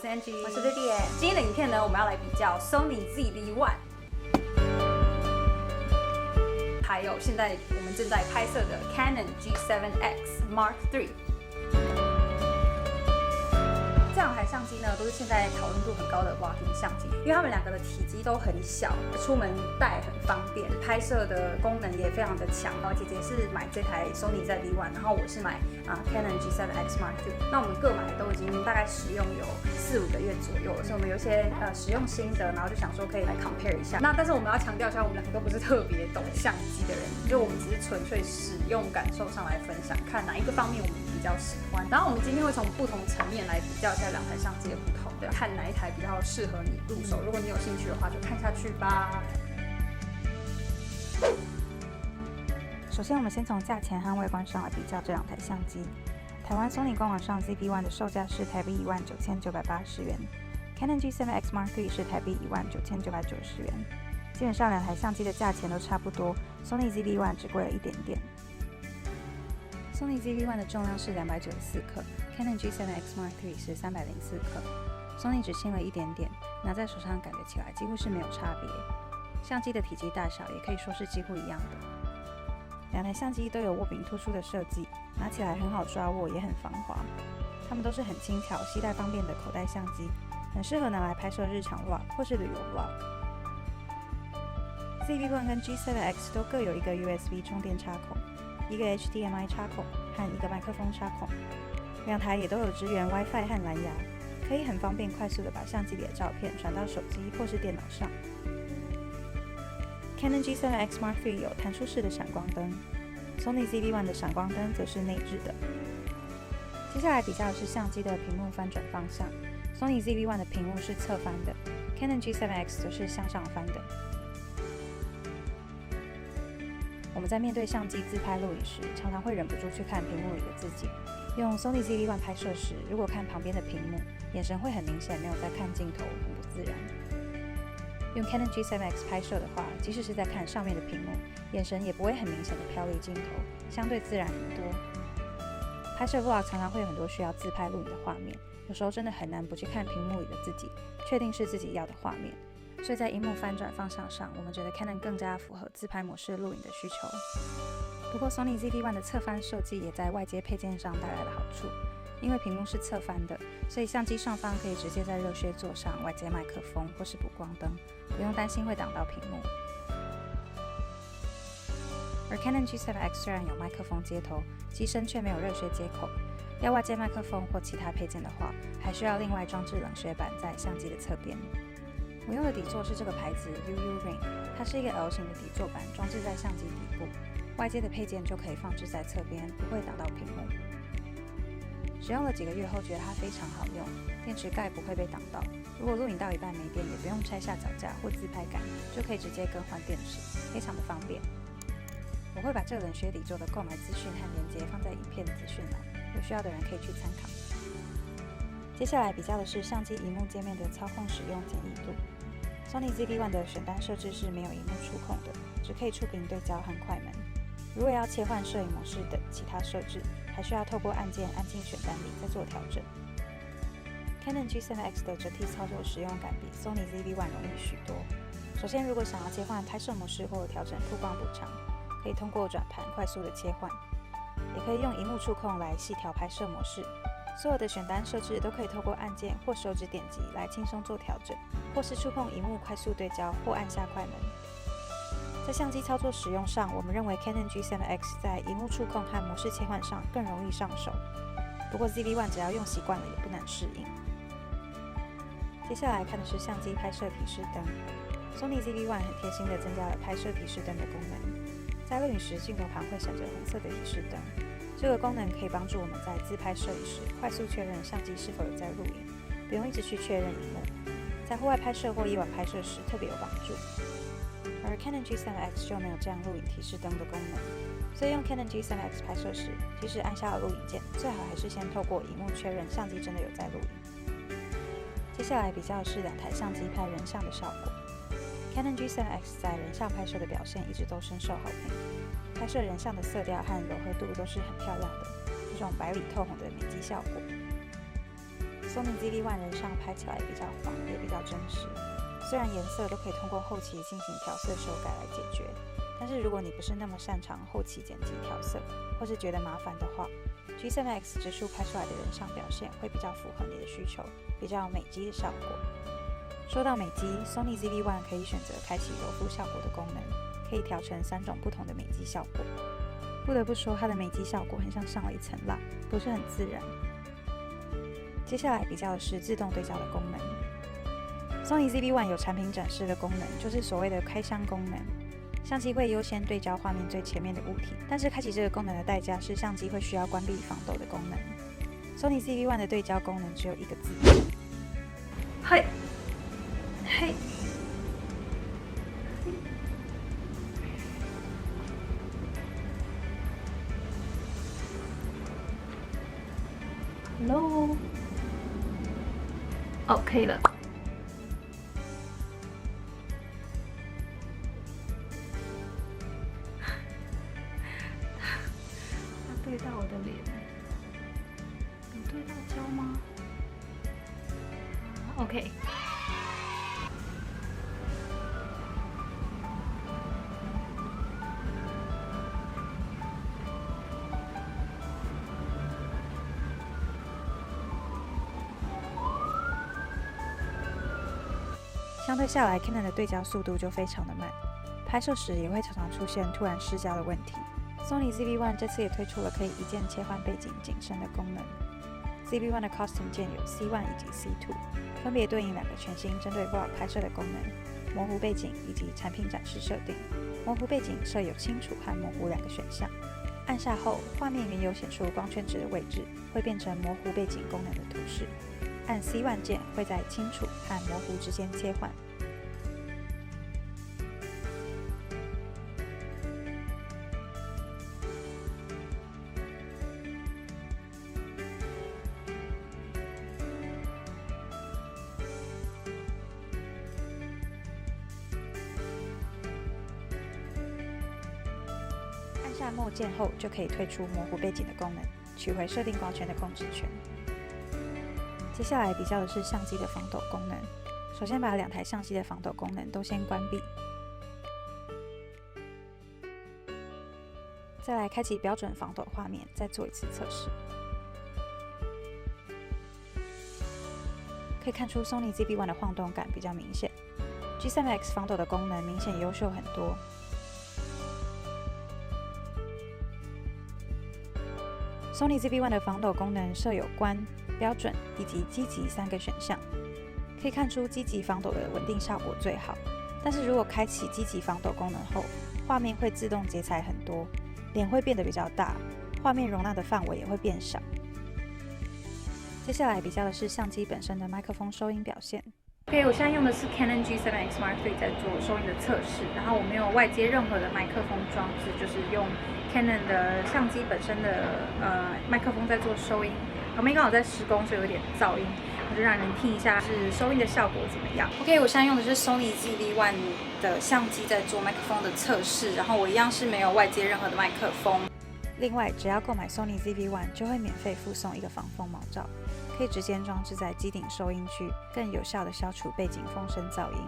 是 Angie， 我是瑞典。今天的影片呢，我们要来比较 Sony ZV-1，还有现在我们正在拍摄的 Canon G7X Mark III。这两台相机呢，都是现在讨论度很高的 vlogging 相机，因为它们两个的体积都很小，出门带很方便，拍摄的功能也非常的强。然后姐姐是买这台 Sony ZV-1，然后我是买Canon G7X Mark III。那我们各买都已经大概使用有4-5个月左右了，所以我们有一些使用心得，然后就想说可以来 compare 一下。那但是我们要强调一下，我们两个都不是特别懂相机的人，就我们只是纯粹使用感受上来分享，看哪一个方面我们比较喜欢。然后我们今天会从不同层面来比较一下两台相机的不同，看哪一台比较适合你入手。如果你有兴趣的话，就看下去吧。首先，我们先从价钱和外观上来比较这两台相机。台湾 Sony 官网上 ZV-1 的售价是台币19980元 ，Canon G7X Mark III 是台币19990元。基本上两台相机的价钱都差不多 ，Sony ZV-1 只贵了一点点。Sony ZV-1 的重量是294克 ，Canon G7X Mark III 是304克。Sony 只轻了一点点，拿在手上感觉起来几乎是没有差别。相机的体积大小也可以说是几乎一样的。两台相机都有握柄突出的设计，拿起来很好抓握，也很防滑。它们都是很轻巧、携带方便的口袋相机，很适合拿来拍摄日常 vlog 或是旅游 vlog。ZV-1 跟 G7X 都各有一个 USB 充电插孔，一个 HDMI 插孔和一个麦克风插孔。两台也都有支援 WiFi 和蓝牙，可以很方便快速的把相机里的照片传到手机或是电脑上。Canon G7X Mark III 有弹出式的闪光灯 ，Sony ZV-1 的闪光灯则是内置的。接下来比较的是相机的屏幕翻转方向 ，Sony ZV-1 的屏幕是侧翻的 ，Canon G7X 则是向上翻的。我们在面对相机自拍录影时，常常会忍不住去看屏幕里的自己。用 Sony ZV-1 拍摄时，如果看旁边的屏幕，眼神会很明显没有在看镜头，很不自然。用 Canon G7X 拍摄的话，即使是在看上面的屏幕，眼神也不会很明显的飘离镜头，相对自然很多。拍摄 vlog 常常会有很多需要自拍录影的画面，有时候真的很难不去看屏幕里的自己，确定是自己要的画面。所以在萤幕翻转方向上，我们觉得 Canon 更加符合自拍模式录影的需求。不过 Sony ZV-1 的侧翻设计也在外接配件上带来了好处，因为屏幕是侧翻的，所以相机上方可以直接在热靴座上外接麦克风或是补光灯，不用担心会挡到屏幕。而 Canon G7X 虽然有麦克风接头，机身却没有热靴接口，要外接麦克风或其他配件的话，还需要另外装置冷靴板在相机的侧边。我用的底座是这个牌子 UU Ring， 它是一个 L 型的底座板，装置在相机底部，外接的配件就可以放置在侧边，不会挡到屏幕。使用了几个月后，觉得它非常好用，电池盖不会被挡到。如果录影到一半没电，也不用拆下脚架或自拍杆，就可以直接更换电池，非常的方便。我会把这个冷靴底座的购买资讯和链接放在影片的资讯栏，有需要的人可以去参考。接下来比较的是相机萤幕界面的操控使用简易度。Sony ZV-1 的选单设置是没有萤幕触控的，只可以触屏对焦和快门。如果要切换摄影模式等其他设置，还需要透过按键按进选单里再做调整。Canon G7X 的整体操作使用感比 Sony ZV-1 容易许多。首先，如果想要切换拍摄模式或调整曝光补偿，可以通过转盘快速的切换，也可以用萤幕触控来细调拍摄模式。所有的选单设置都可以透过按键或手指点击来轻松做调整，或是触碰萤幕快速对焦或按下快门。在相机操作使用上，我们认为 Canon G7X 在萤幕触控和模式切换上更容易上手。不过 ZV-1 只要用习惯了也不难适应。接下来看的是相机拍摄提示灯。Sony ZV-1 很贴心的增加了拍摄提示灯的功能，在录影时镜头旁会闪着红色的提示灯。这个功能可以帮助我们在自拍摄影时快速确认相机是否有在录影，不用一直去确认萤幕，在户外拍摄或夜晚拍摄时特别有帮助。而 Canon G7X 就没有这样录影提示灯的功能，所以用 Canon G7X 拍摄时，即使按下了录影键，最好还是先透过萤幕确认相机真的有在录影。接下来比较的是两台相机拍人像的效果。Canon G7X 在人像拍摄的表现一直都深受好评，拍摄人像的色调和柔和度都是很漂亮的，这种白里透红的美肌效果。Sony ZV-1人像拍起来比较黄，也比较真实。虽然颜色都可以通过后期进行调色修改来解决，但是如果你不是那么擅长后期剪辑调色，或是觉得麻烦的话，G7X 直树拍出来的人像表现会比较符合你的需求，比较美肌的效果。说到美肌 ，Sony ZV-1可以选择开启柔肤效果的功能，可以调成3种不同的美肌效果。不得不说，它的美肌效果很像上了一层蜡，不是很自然。接下来比较的是自动对焦的功能。Sony ZV-1有产品展示的功能，就是所谓的开箱功能。相机会优先对焦画面最前面的物体，但是开启这个功能的代价是相机会需要关闭防抖的功能。Sony ZV-1的对焦功能只有一个字：嘿，嘿。Hello， 哦，可以了。他对到我的脸，有对到焦吗？OK。相对下来 ，Canon 的对焦速度就非常的慢，拍摄时也会常常出现突然失焦的问题。Sony ZV-1 这次也推出了可以一键切换背景景深的功能。ZV-1 的 Custom 键有 C1 以及 C2， 分别对应2个全新针对 Vlog 拍摄的功能：模糊背景以及产品展示设定。模糊背景设有清楚和模糊2个选项。按下后，画面原有显出光圈值的位置会变成模糊背景功能的图示。按 C1 键会在清楚和模糊之间切换。按下末键后，就可以退出模糊背景的功能，取回设定光圈的控制权。接下来比较的是相机的防抖功能。首先把2台相机的防抖功能都先关闭，再来开启标准防抖画面，再做一次测试。可以看出 Sony ZV-1 的晃动感比较明显 ，G7X 防抖的功能明显优秀很多。Sony ZV-1 的防抖功能设有关、标准以及积极3个选项，可以看出积极防抖的稳定效果最好。但是如果开启积极防抖功能后，画面会自动截裁很多，脸会变得比较大，画面容纳的范围也会变小。接下来比较的是相机本身的麦克风收音表现。OK， 我现在用的是 Canon G7X Mark III 在做收音的测试，然后我没有外接任何的麦克风装置，就是用 Canon 的相机本身的麦克风在做收音。旁边刚好在施工，所以有点噪音，我就让人听一下是收音的效果怎么样。OK， 我现在用的是 Sony ZV-1 的相机在做麦克风的测试，然后我一样是没有外接任何的麦克风。另外，只要购买 Sony ZV-1 就会免费附送一个防风毛罩，可以直接装置在机顶收音区，更有效地消除背景风声噪音。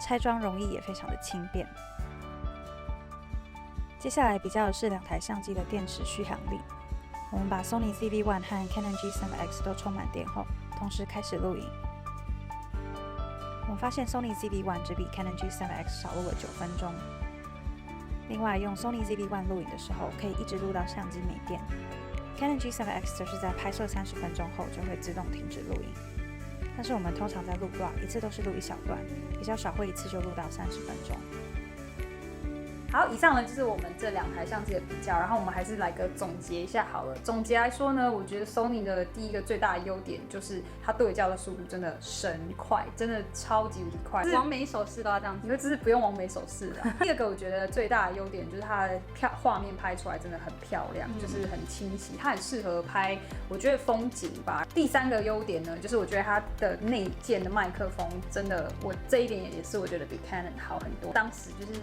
拆装容易也非常的轻便。接下来比较的是2台相机的电池续航力。我们把 Sony ZV-1 和 Canon G7X 都充满电后，同时开始录影。我们发现 Sony ZV-1 只比 Canon G7X 少录了9分钟。另外，用 Sony ZV-1 录影的时候，可以一直录到相机没电。Canon G7X 则是在拍摄30分钟后就会自动停止录影。但是我们通常在录 vlog 一次都是录1小段，比较少会一次就录到30分钟。好，以上呢就是我们这2台相机的比较，然后我们还是来个总结一下好了。总结来说呢，我觉得 Sony 的第一个最大的优点就是它对焦的速度真的神快，真的超级无敌快，完美手势都要这样子，你会只是不用完美手势的。第二个我觉得最大的优点就是它的画面拍出来真的很漂亮，就是很清晰，它很适合拍我觉得风景吧。第3个优点呢，就是我觉得它的内建的麦克风真的，我这一点也是我觉得比 Canon 好很多。当时就是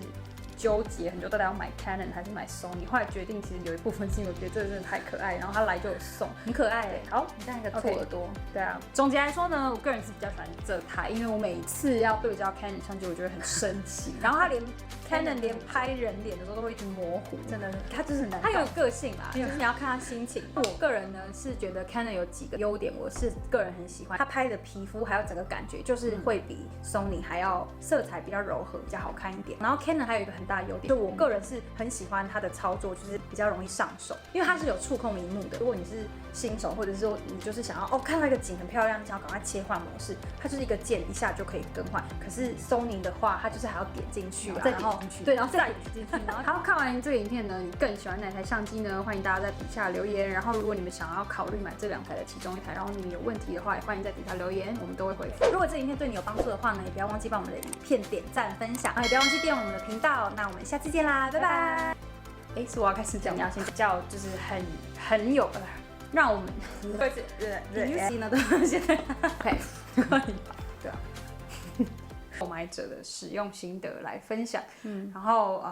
纠结很久，到底要买 Canon 还是买 Sony。后来决定其实有一部分是因为我觉得这个真的太可爱，然后他来就有送，很可爱欸。好，你像一个兔耳朵。对啊，总结来说呢，我个人是比较喜欢这台，因为我每一次要对焦 Canon 相机，我就会很生气。然后它连 Canon 连拍人脸的时候都会一直模糊，真的，它就是很难搞。它有个性啦，就是你要看它心情。我个人呢是觉得 Canon 有几个优点，我是个人很喜欢。它拍的皮肤还有整个感觉，就是会比 Sony 还要色彩比较柔和，比较好看一点。然后 Canon 还有一个很大的优点，就我个人是很喜欢它的操作，就是比较容易上手，因为它是有触控荧幕的。如果你是新手，或者是说你就是想要看到一个景很漂亮，你想要赶快切换模式，它就是一个键一下就可以更换。可是 Sony 的话，它就是还要点进去啊，再点进去，对，然后再点进去。然后好，看完这个影片呢，你更喜欢哪台相机呢？欢迎大家在底下留言。然后如果你们想要考虑买这2台的其中一台，然后你们有问题的话，也欢迎在底下留言，我们都会回复。如果这影片对你有帮助的话呢，也不要忘记帮我们的影片点赞分享，也不要忘记订阅我们的频道。那我们下次见啦，拜拜。是我要开始讲，你要先叫，就是很有让我们对呢都现在 OK 对啊，购买者的使用心得来分享，然后